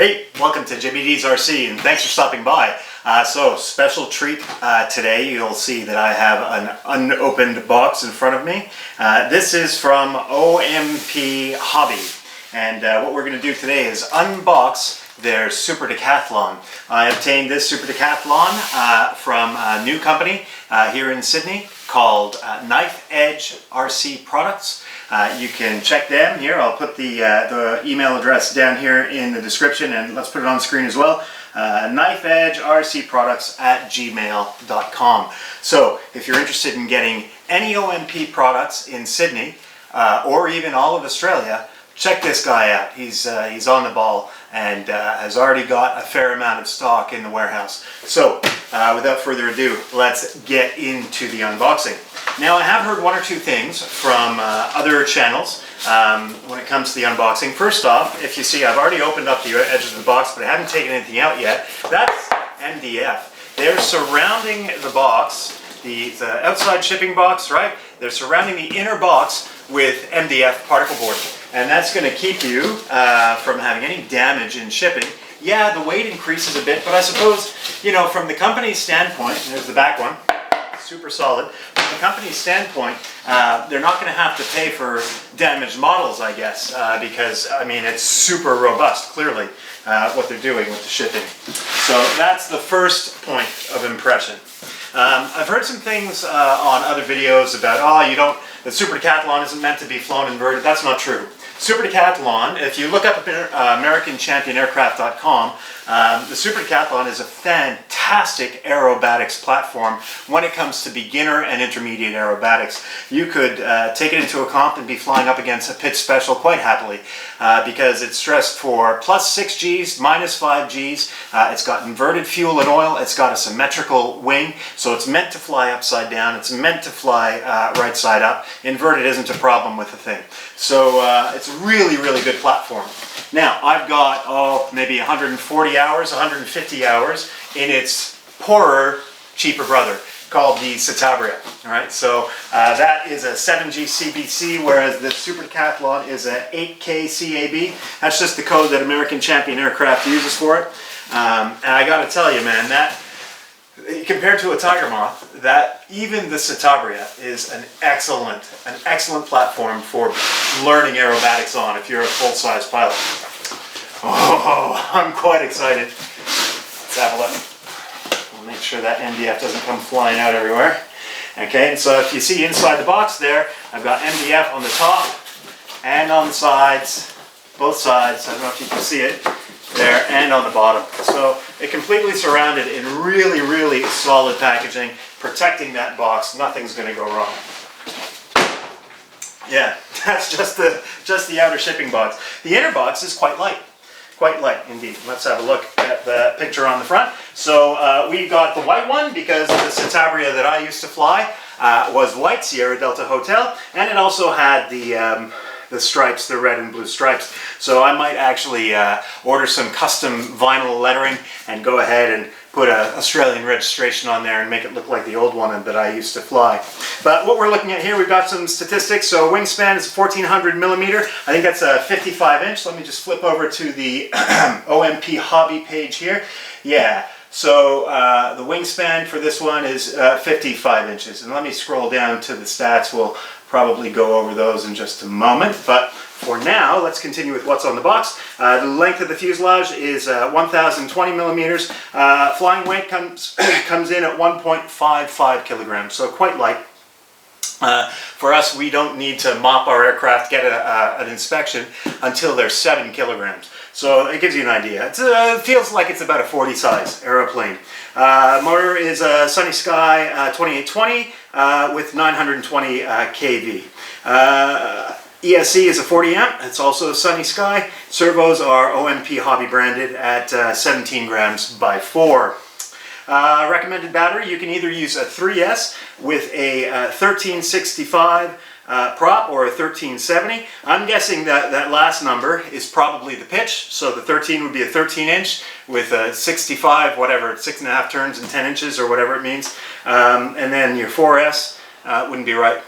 Hey, welcome to JBD's RC and thanks for stopping by. So special treat today. You'll see that I have an unopened box in front of me. This is from OMP Hobby, and what we're going to do today is unbox their Super Decathlon. I obtained this Super Decathlon from a new company here in Sydney called Knife Edge RC Products. You can check them here. I'll put the email address down here in the description, and let's put it on screen as well. knifeedgercproducts@gmail.com. So if you're interested in getting any OMP products in Sydney or even all of Australia, check this guy out. He's on the ball and has already got a fair amount of stock in the warehouse. So without further ado, let's get into the unboxing. Now, I have heard one or two things from other channels when it comes to the unboxing. First off, if you see, I've already opened up the edges of the box, but I haven't taken anything out yet. That's MDF. They're surrounding the box, the outside shipping box, right? They're surrounding the inner box with MDF particle board. And that's going to keep you from having any damage in shipping. Yeah, the weight increases a bit, but I suppose, you know, from the company's standpoint, there's the back one, super solid. From the company's standpoint, they're not going to have to pay for damaged models, I guess, because, I mean, it's super robust, clearly, what they're doing with the shipping. So that's the first point of impression. I've heard some things on other videos about, the Super Decathlon isn't meant to be flown inverted. That's not true. Super Decathlon, if you look up AmericanChampionAircraft.com, the Super Decathlon is a fantastic aerobatics platform when it comes to beginner and intermediate aerobatics. You could take it into a comp and be flying up against a pitch special quite happily because it's stressed for plus 6 Gs, minus 5 Gs. It's got inverted fuel and oil. It's got a symmetrical wing, so it's meant to fly upside down. It's meant to fly right side up. Inverted isn't a problem with the thing. So it's a really, really good platform. Now, I've got, maybe 140 hours, 150 hours in its poorer, cheaper brother called the Citabria. All right, so that is a 7G CBC, whereas the Super Decathlon is a 8K CAB. That's just the code that American Champion Aircraft uses for it. And I got to tell you, man, that compared to a Tiger Moth, that even the Citabria is an excellent platform for learning aerobatics on if you're a full-size pilot. Oh, I'm quite excited. Let's have a look. We'll make sure that MDF doesn't come flying out everywhere. Okay, and so if you see inside the box there, I've got MDF on the top and on the sides, both sides. I don't know if you can see it there, and on the bottom. So it completely surrounded in really, really solid packaging, protecting that box. Nothing's going to go wrong. Yeah, that's just the outer shipping box. The inner box is quite light indeed. Let's have a look at the picture on the front. So we got the white one because the Citabria that I used to fly was white, Sierra Delta Hotel, and it also had the stripes, the red and blue stripes. So I might actually order some custom vinyl lettering and go ahead and put an Australian registration on there and make it look like the old one that I used to fly. But what we're looking at here, we've got some statistics. So wingspan is 1400 millimeter. I think that's a 55 inch. Let me just flip over to the OMP Hobby page here. Yeah. So the wingspan for this one is 55 inches. And let me scroll down to the stats. We'll probably go over those in just a moment. But for now, let's continue with what's on the box. The length of the fuselage is 1020 millimeters. Flying weight comes in at 1.55 kilograms, so quite light. For us, we don't need to mop our aircraft, get an inspection until they're 7 kilograms. So it gives you an idea. It feels like it's about a 40 size aeroplane. Motor is a Sunny Sky 2820 with 920 kV. ESC is a 40 amp. It's also a Sunny Sky. Servos are OMP Hobby branded at 17 grams by 4. Recommended battery, you can either use a 3S with a 1365 prop or a 1370. I'm guessing that last number is probably the pitch, so the 13 would be a 13 inch with a 65, whatever, 6.5 turns and 10 inches or whatever it means. And then your 4S wouldn't be right.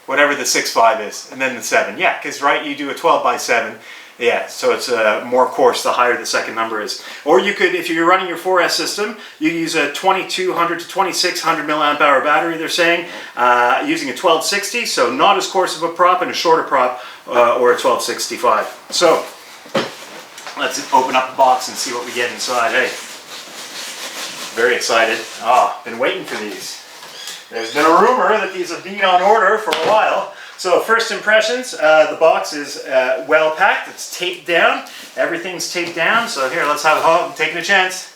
Whatever the 6.5 is, and then the 7. Yeah, because right, you do a 12 by 7 Yeah, so it's more coarse the higher the second number is. Or you could, if you're running your 4S system, you use a 2200 to 2600 milliamp hour battery, they're saying, using a 1260, so not as coarse of a prop and a shorter prop, or a 1265. So, let's open up the box and see what we get inside. Hey, very excited. Been waiting for these. There's been a rumor that these have been on order for a while. So first impressions, the box is well packed. It's taped down. Everything's taped down. So here, let's have I'm taking a chance.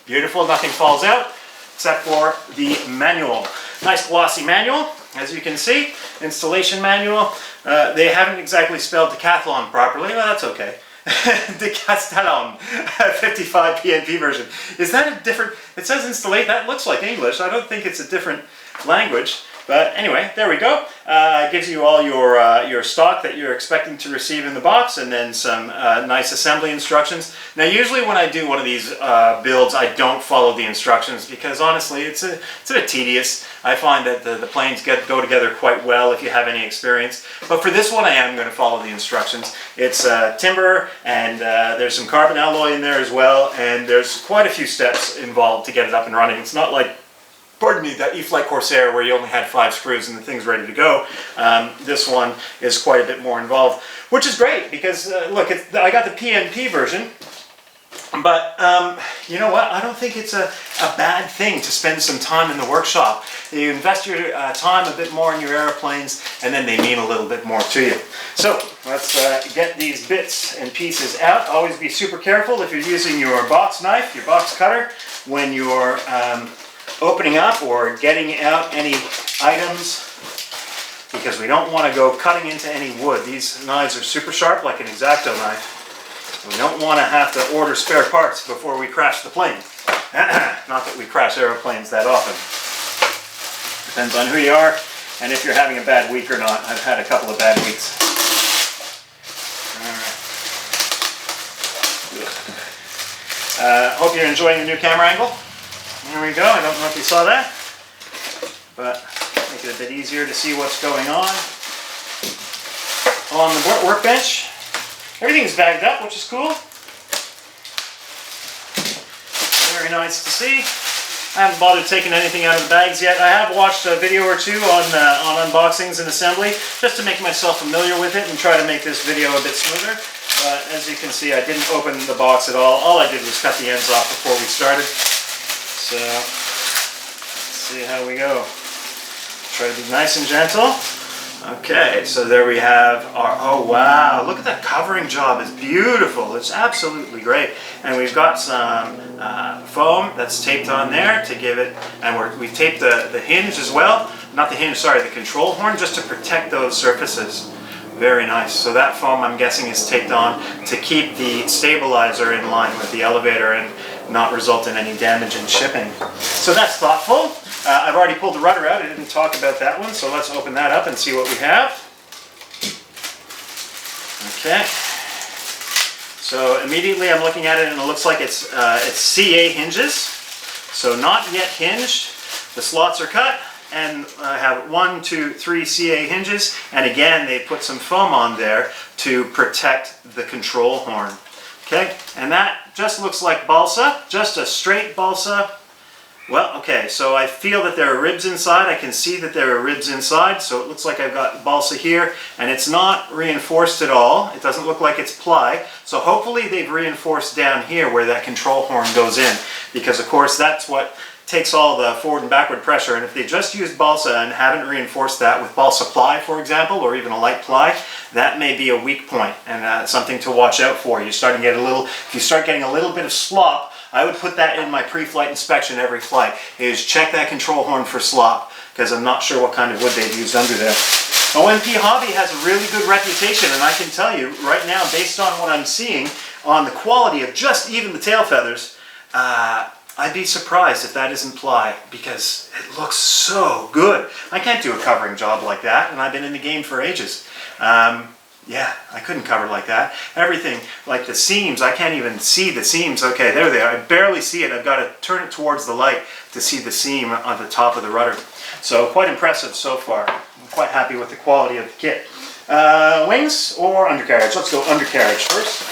Beautiful, nothing falls out except for the manual. Nice glossy manual, as you can see. Installation manual. They haven't exactly spelled decathlon properly. Well, that's okay. Decathlon 55 PNP version. Is that a different? It says installate. That looks like English. I don't think it's a different language. But anyway, there we go. It gives you all your stock that you're expecting to receive in the box, and then some nice assembly instructions. Now, usually when I do one of these builds, I don't follow the instructions because honestly, it's a bit tedious. I find that the planes go together quite well if you have any experience. But for this one, I am going to follow the instructions. It's timber, and there's some carbon alloy in there as well, and there's quite a few steps involved to get it up and running. It's not like, pardon me, that E-Flight Corsair where you only had 5 screws and the thing's ready to go. This one is quite a bit more involved, which is great because, look, I got the PNP version, but you know what? I don't think it's a bad thing to spend some time in the workshop. You invest your time a bit more in your airplanes, and then they mean a little bit more to you. So let's get these bits and pieces out. Always be super careful if you're using your box knife, your box cutter, when you're opening up or getting out any items, because we don't want to go cutting into any wood. These knives are super sharp, like an X-Acto knife. We don't want to have to order spare parts before we crash the plane. Not that we crash airplanes that often. Depends on who you are and if you're having a bad week or not. I've had a couple of bad weeks. Hope you're enjoying the new camera angle. There we go. I don't know if you saw that, but make it a bit easier to see what's going on the workbench. Everything's bagged up, which is cool. Very nice to see. I haven't bothered taking anything out of the bags yet. I have watched a video or two on unboxings and assembly, just to make myself familiar with it and try to make this video a bit smoother. But as you can see, I didn't open the box at all. All I did was cut the ends off before we started. So, let's see how we go. Try to be nice and gentle. Okay, so there we have our, oh wow, look at that covering job, it's beautiful, it's absolutely great. And we've got some foam that's taped on there to give it, and we've taped the hinge as well, not the hinge, sorry, the control horn, just to protect those surfaces. Very nice. So that foam, I'm guessing, is taped on to keep the stabilizer in line with the elevator and not result in any damage in shipping. So that's thoughtful. I've already pulled the rudder out. I didn't talk about that one, so let's open that up and see what we have. Okay. So immediately I'm looking at it and it looks like it's CA hinges. So not yet hinged. The slots are cut, and I have 1, 2, 3 CA hinges, and again they put some foam on there to protect the control horn. Okay, and that just looks like balsa, just a straight balsa. Well, okay, so I feel that there are ribs inside. I can see that there are ribs inside, so it looks like I've got balsa here, and it's not reinforced at all. It doesn't look like it's ply, so hopefully they've reinforced down here where that control horn goes in, because of course that's what takes all the forward and backward pressure, and if they just used balsa and haven't reinforced that with balsa ply, for example, or even a light ply, that may be a weak point and something to watch out for. If you start getting a little bit of slop, I would put that in my pre-flight inspection every flight, is check that control horn for slop, because I'm not sure what kind of wood they've used under there. OMP Hobby has a really good reputation, and I can tell you right now, based on what I'm seeing on the quality of just even the tail feathers, I'd be surprised if that isn't ply, because it looks so good. I can't do a covering job like that, and I've been in the game for ages. Yeah, I couldn't cover like that. Everything, like the seams, I can't even see the seams. Okay, there they are. I barely see it. I've got to turn it towards the light to see the seam on the top of the rudder. So quite impressive so far. I'm quite happy with the quality of the kit. Wings or undercarriage? Let's go undercarriage first.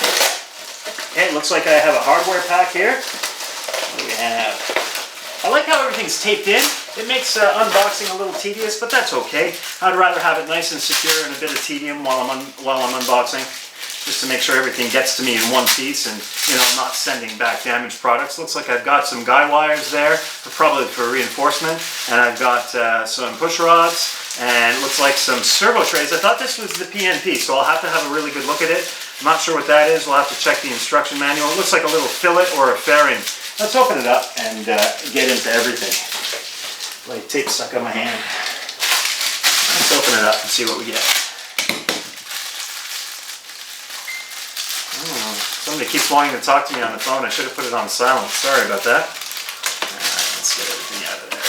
Okay, it looks like I have a hardware pack here. What do we have? I like how everything's taped in. It makes unboxing a little tedious, but that's okay. I'd rather have it nice and secure and a bit of tedium while I'm unboxing, just to make sure everything gets to me in one piece and, you know, I'm not sending back damaged products. Looks like I've got some guy wires there, probably for reinforcement, and I've got some push rods, and looks like some servo trays. I thought this was the PNP, so I'll have to have a really good look at it. I'm not sure what that is. We'll have to check the instruction manual. It looks like a little fillet or a fairing. Let's open it up and get into everything. Like tape stuck on my hand. Let's open it up and see what we get. Somebody keeps wanting to talk to me on the phone. I should have put it on silent. Sorry about that. Let's get everything out of there.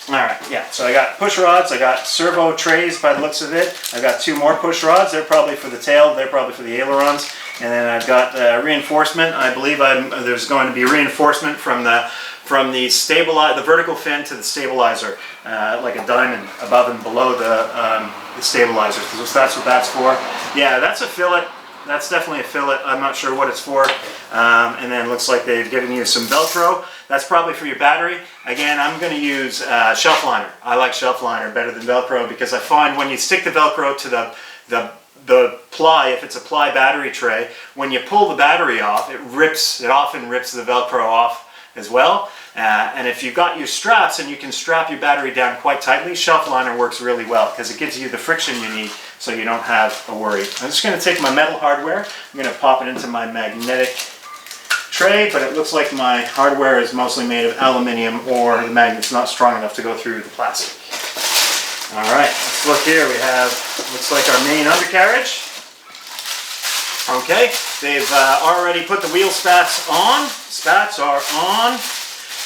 Alright, yeah, so I got push rods, I got servo trays by the looks of it. I've got 2 more push rods. They're probably for the tail, they're probably for the ailerons. And then I've got reinforcement. I believe there's going to be reinforcement from the vertical fin to the stabilizer, like a diamond above and below the stabilizer. So that's what that's for. Yeah, that's a fillet. That's definitely a fillet. I'm not sure what it's for. And then it looks like they've given you some Velcro. That's probably for your battery. Again, I'm going to use shelf liner. I like shelf liner better than Velcro because I find when you stick the Velcro to the ply, if it's a ply battery tray, when you pull the battery off, it often rips the Velcro off as well. And if you've got your straps and you can strap your battery down quite tightly, shelf liner works really well because it gives you the friction you need so you don't have a worry. I'm just going to take my metal hardware, I'm going to pop it into my magnetic tray, but it looks like my hardware is mostly made of aluminium or the magnet's not strong enough to go through the plastic. Alright, let's look here. We have, looks like our main undercarriage. Okay, they've already put the wheel spats on. Spats are on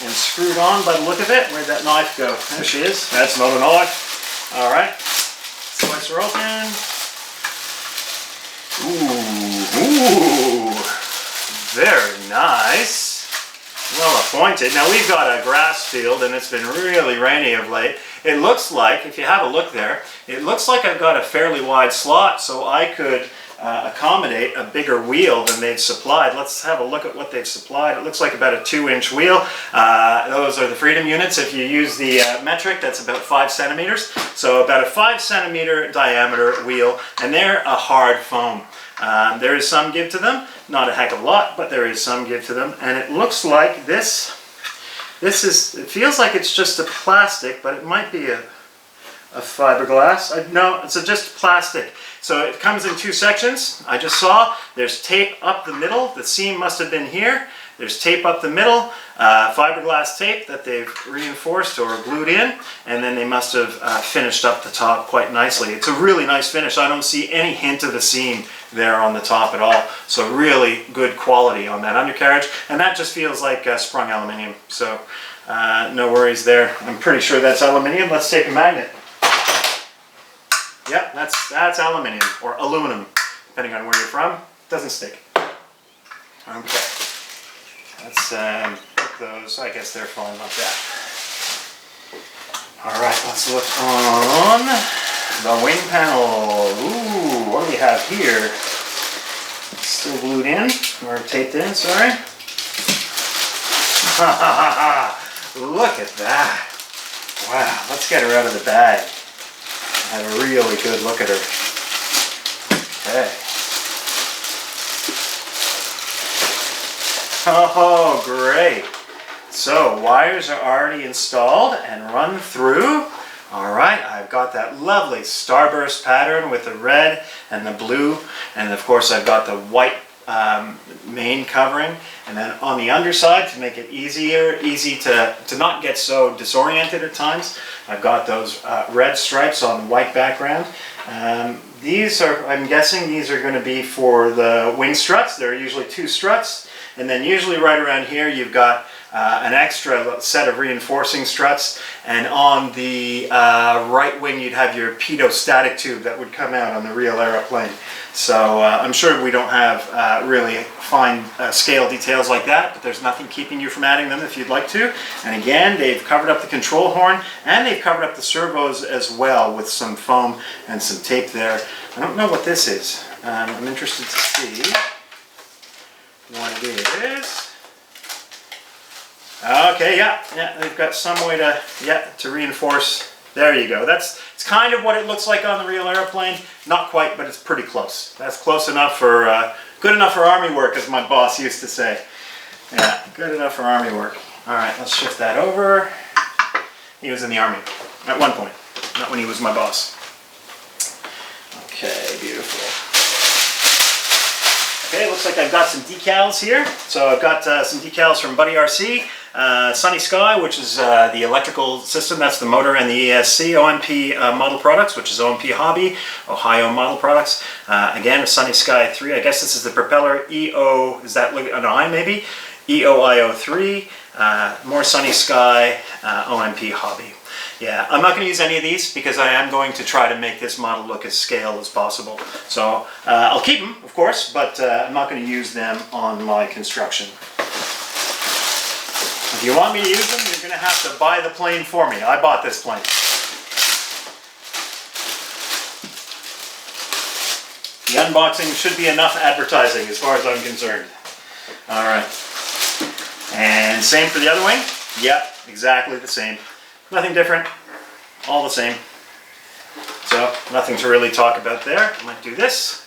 and screwed on by the look of it. Where'd that knife go? There she is. That's not a knife. Alright, slice her open. Ooh, very nice. Well appointed. Now we've got a grass field and it's been really rainy of late. It looks like, if you have a look there, it looks like I've got a fairly wide slot so I could accommodate a bigger wheel than they've supplied. Let's have a look at what they've supplied. It looks like about a 2-inch wheel. Those are the Freedom units. If you use the metric, that's about 5 centimeters. So about a 5 centimeter diameter wheel, and they're a hard foam. There is some give to them, not a heck of a lot, but there is some give to them. And it looks like this is, it feels like it's just a plastic, but it might be a fiberglass. No, it's just plastic. So it comes in 2 sections. I just saw there's tape up the middle. The seam must have been here. There's tape up the middle, fiberglass tape that they've reinforced or glued in, and then they must have finished up the top quite nicely. It's a really nice finish. I don't see any hint of a seam there on the top at all. So really good quality on that undercarriage, and that just feels like sprung aluminium. So no worries there. I'm pretty sure that's aluminium. Let's take a magnet. Yep, that's aluminium or aluminum, depending on where you're from. Doesn't stick. Okay. Let's put those, I guess they're fine like that. Alright, let's look on the wing panel. Ooh, what do we have here? Still glued in, or taped in, sorry. Look at that. Wow, let's get her out of the bag. Have a really good look at her. Okay. Oh, great. So, wires are already installed and run through. Alright, I've got that lovely starburst pattern with the red and the blue. And of course, I've got the white main covering. And then on the underside, to make it easy to not get so disoriented at times, I've got those red stripes on the white background. These are, I'm guessing these are going to be for the wing struts. There are usually 2 struts. And then usually right around here you've got an extra set of reinforcing struts, and on the right wing you'd have your pedostatic tube that would come out on the real aeroplane. So I'm sure we don't have really fine scale details like that, but there's nothing keeping you from adding them if you'd like to. And again, they've covered up the control horn, and they've covered up the servos as well with some foam and some tape there. I don't know what this is. I'm interested to see what it is. Okay, yeah, they've got some way to reinforce. There you go. It's kind of what it looks like on the real airplane. Not quite, but it's pretty close. That's close enough for, good enough for army work, as my boss used to say. Yeah, good enough for army work. All right, let's shift that over. He was in the army at one point, not when he was my boss. Okay, beautiful. Okay, looks like I've got some decals here. So I've got some decals from WRCS. Sunny Sky, which is the electrical system, that's the motor, and the ESC. OMP Model Products, which is OMP Hobby, Ohio Model Products. Again, a Sunny Sky 3, I guess this is the propeller, EO, is that an I maybe? EOIO3, more Sunny Sky, OMP Hobby. Yeah, I'm not going to use any of these because I am going to try to make this model look as scale as possible. So I'll keep them, of course, but I'm not going to use them on my construction. If you want me to use them, you're going to have to buy the plane for me. I bought this plane. The unboxing should be enough advertising as far as I'm concerned. All right. And same for the other wing? Yep, exactly the same. Nothing different, all the same. So nothing to really talk about there. I might do this.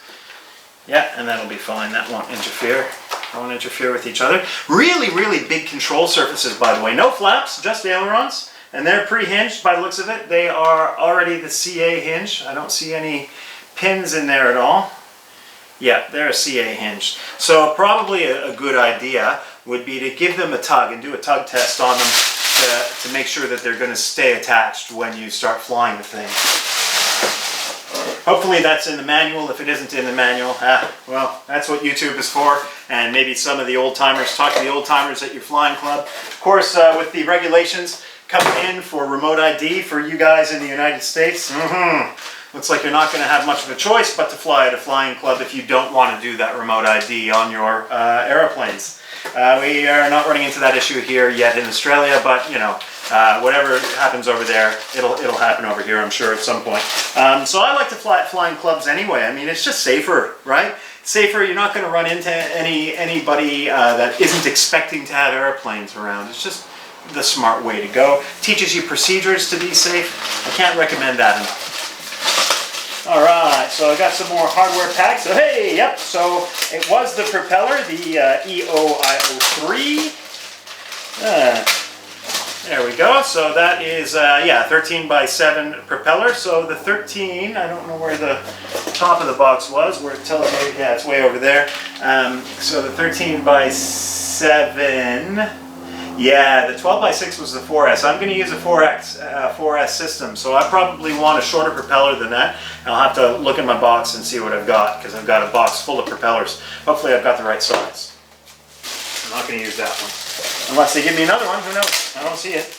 Yeah, and that'll be fine. That won't interfere. I won't interfere with each other. Really, really big control surfaces, by the way. No flaps, just ailerons. And they're pre-hinged by the looks of it. They are already the CA hinge. I don't see any pins in there at all. Yeah, they're a CA hinge. So probably a good idea would be to give them a tug and do a tug test on them to make sure that they're going to stay attached when you start flying the thing. Hopefully that's in the manual. If it isn't in the manual, well, that's what YouTube is for. And maybe some of the old timers, talk to the old timers at your flying club. Of course, with the regulations coming in for remote ID for you guys in the United States, looks like you're not going to have much of a choice but to fly at a flying club if you don't want to do that remote ID on your aeroplanes. We are not running into that issue here yet in Australia, but you know, whatever happens over there, it'll happen over here, I'm sure, at some point. So I like to fly at flying clubs anyway. I mean, it's just safer, right? Safer. You're not going to run into anybody that isn't expecting to have airplanes around. It's just the smart way to go. Teaches you procedures to be safe. I can't recommend that enough. All right, so I got some more hardware packs. So hey, yep, so it was the propeller, the EOIO3. There we go. So that is, yeah, 13x7 propeller. So the 13, I don't know where the top of the box was, where it tells you, yeah, it's way over there. So the 13x7, yeah, the 12x6 was the 4S. I'm going to use a 4S system, so I probably want a shorter propeller than that. I'll have to look in my box and see what I've got, because I've got a box full of propellers. Hopefully I've got the right size. I'm not going to use that one. Unless they give me another one, who knows? I don't see it.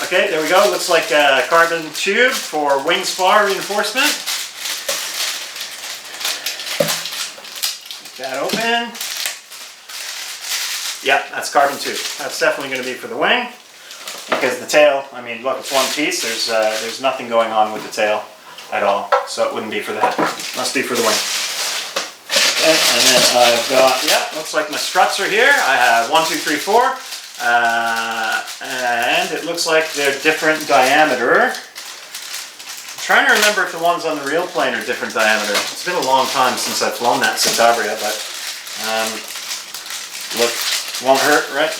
Okay, there we go. Looks like a carbon tube for wing spar reinforcement. Get that open. Yeah, that's carbon tube. That's definitely going to be for the wing, because the tail, I mean, look, it's one piece. There's nothing going on with the tail at all, so it wouldn't be for that. Must be for the wing. Okay, and then I've got, yeah, looks like my struts are here. I have 1, 2, 3, 4, and it looks like they're different diameter. I'm trying to remember if the ones on the real plane are different diameter. It's been a long time since I've flown that Citabria, but look. Won't hurt, right?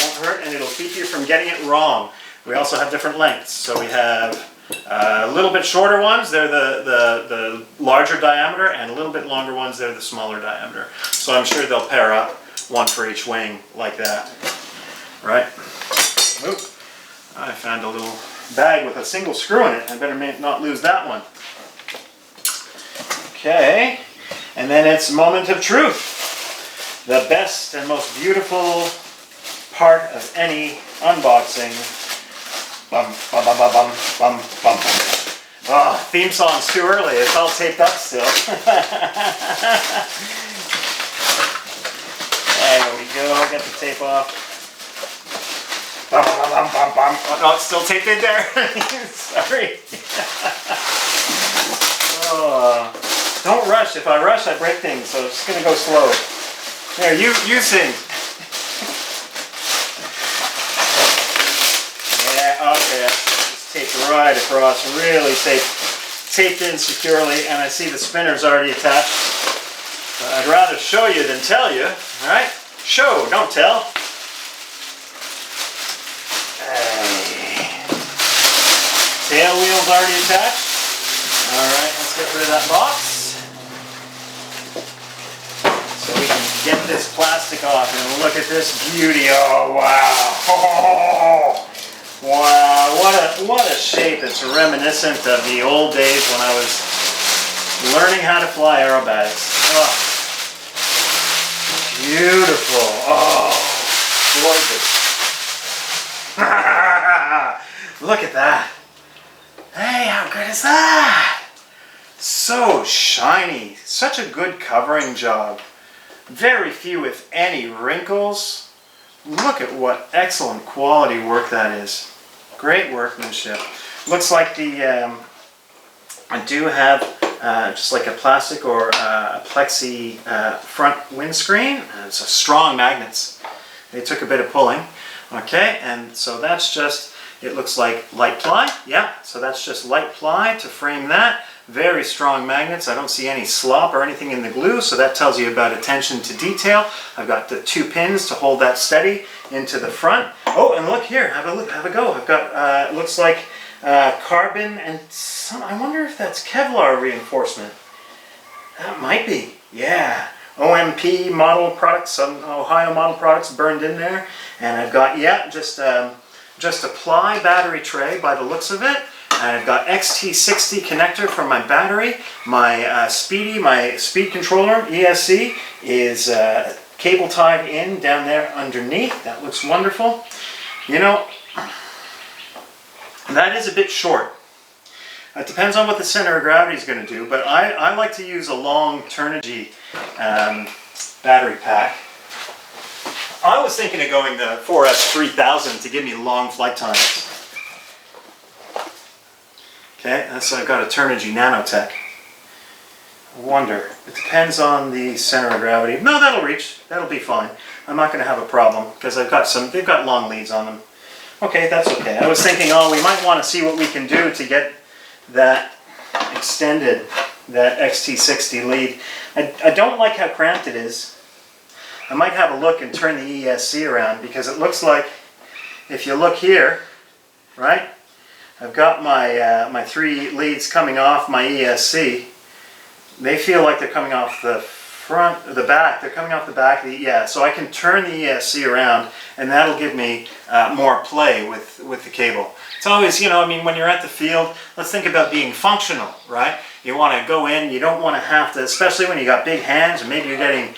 Won't hurt, and it'll keep you from getting it wrong. We also have different lengths. So we have a little bit shorter ones, they're the larger diameter, and a little bit longer ones, they're the smaller diameter. So I'm sure they'll pair up, one for each wing, like that. Right? Oop. I found a little bag with a single screw in it. I better not lose that one. Okay. And then it's moment of truth. the best and most beautiful part of any unboxing. Bum, bum, bum, bum, bum, bum, bum. Oh, theme song's too early. It's all taped up still. There we go. Get the tape off. Bum, bum, bum, bum, bum. Oh, no, it's still taped in there. Sorry. Oh, don't rush. If I rush, I break things. So it's just gonna go slow. There, you sing. Yeah. Okay. Just taped right across. Really taped in securely, and I see the spinner's already attached. I'd rather show you than tell you. All right. Show, don't tell. Tail wheel's already attached. Alright, let's get rid of that box. So we can get this plastic off and look at this beauty. Oh wow. Oh, wow, what a shape. It's reminiscent of the old days when I was learning how to fly aerobatics. Oh, beautiful. Oh, gorgeous. Look at that. Hey, how good is that? So shiny. Such a good covering job. Very few, if any, wrinkles. Look at what excellent quality work that is. Great workmanship. Looks like the, I do have just like a plastic or a plexi front windscreen. It's a strong magnets. They took a bit of pulling. Okay, and so that's just, it looks like light ply. Yeah, so that's just light ply to frame that. Very strong magnets. I don't see any slop or anything in the glue, so that tells you about attention to detail. I've got the 2 pins to hold that steady into the front. Oh, and look here, have a look, have a go. I've got, it looks like carbon and some, I wonder if that's Kevlar reinforcement. That might be, yeah. OMP model products, some Ohio model products burned in there. And I've got, yeah, just a ply battery tray by the looks of it. And I've got XT60 connector for my battery. My my speed controller, ESC, is cable tied in down there underneath. That looks wonderful. You know, that is a bit short. It depends on what the center of gravity is going to do, but I like to use a long Turnigy battery pack. I was thinking of going the 4S3000 to give me long flight times. Okay, so I've got a Turnigy Nanotech. Wonder. It depends on the center of gravity. No, that'll reach. That'll be fine. I'm not going to have a problem because I've got some. They've got long leads on them. Okay, that's okay. I was thinking, oh, we might want to see what we can do to get that extended, that XT60 lead. I don't like how cramped it is. I might have a look and turn the ESC around because it looks like, if you look here, right? I've got my my 3 leads coming off my ESC. They feel like they're coming off the front, the back. They're coming off the back. Yeah, so I can turn the ESC around, and that'll give me more play with the cable. It's always, you know, I mean, when you're at the field, let's think about being functional, right? You want to go in. You don't want to have to, especially when you got big hands, or maybe you're getting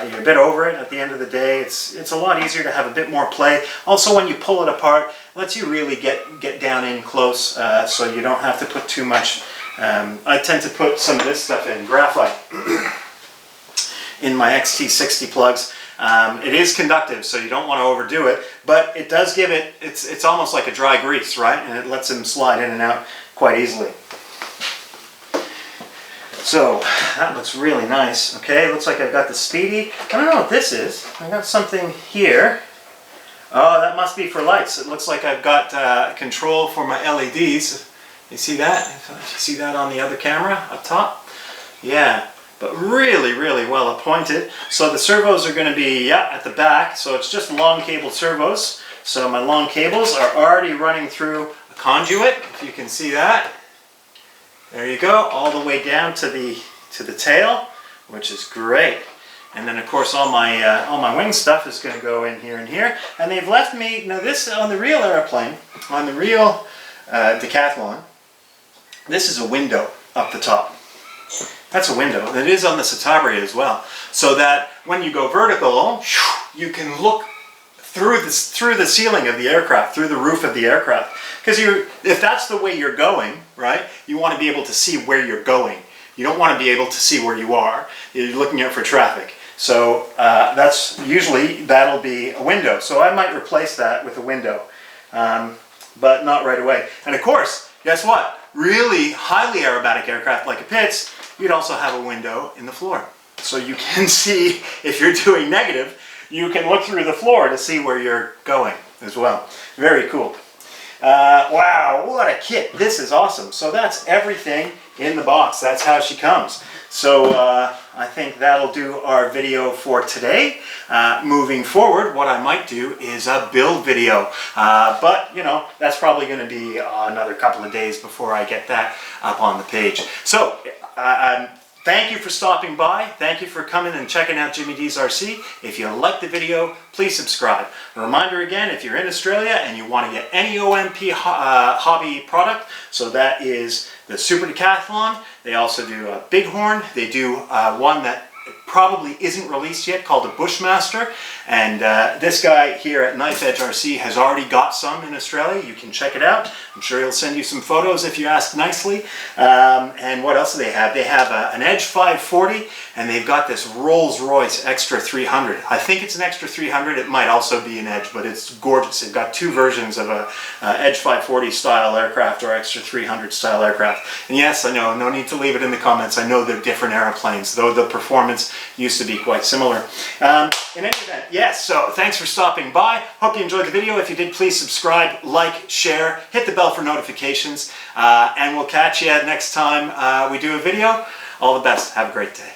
you're a bit over it at the end of the day. It's a lot easier to have a bit more play. Also, when you pull it apart, it lets you really get down in close, so you don't have to put too much. I tend to put some of this stuff in graphite in my XT60 plugs. It is conductive, so you don't want to overdo it, but it does give it. It's almost like a dry grease, right? And it lets them slide in and out quite easily. So that looks really nice. Okay, looks like I've got the Speedy. I don't know what this is. I've got something here. Oh, that must be for lights. It looks like I've got control for my LEDs. You see that? You see that on the other camera up top? Yeah, but really, really well appointed. So the servos are going to be, yeah, at the back. So it's just long cable servos. So my long cables are already running through a conduit, if you can see that. There you go, all the way down to the tail, which is great. And then of course all my wing stuff is going to go in here and here. And they've left me, now this on the real airplane, on the real Decathlon, this is a window up the top. That's a window, and it is on the Citabria as well. So that when you go vertical, you can look through the ceiling of the aircraft, through the roof of the aircraft. Because if that's the way you're going, right, you want to be able to see where you're going. You don't want to be able to see where you are. You're looking out for traffic. So that's usually, that'll be a window. So I might replace that with a window, but not right away. And of course, guess what? Really highly aerobatic aircraft like a Pitts, you'd also have a window in the floor. So you can see, if you're doing negative, you can look through the floor to see where you're going as well. Very cool. Wow, what a kit. This is awesome. So that's everything in the box. That's how she comes. So I think that'll do our video for today. Moving forward, what I might do is a build video. But, you know, that's probably going to be another couple of days before I get that up on the page. So, thank you for stopping by. Thank you for coming and checking out Jimmy D's RC. If you liked the video, please subscribe. A reminder again, if you're in Australia and you want to get any OMP hobby product, so that is the Super Decathlon. They also do a Bighorn. They do one that probably isn't released yet called a Bushmaster, and this guy here at Knife Edge RC has already got some in Australia. You can check it out. I'm sure he'll send you some photos if you ask nicely. And what else do they have? They have an Edge 540, and they've got this Rolls-Royce Extra 300. I think it's an Extra 300. It might also be an Edge, but it's gorgeous. They've got two versions of a Edge 540 style aircraft or Extra 300 style aircraft. And yes, I know, no need to leave it in the comments. I know they're different airplanes, though the performance used to be quite similar. In any event, yes, so thanks for stopping by. Hope you enjoyed the video. If you did, please subscribe, like, share, hit the bell for notifications, and we'll catch you next time we do a video. All the best. Have a great day.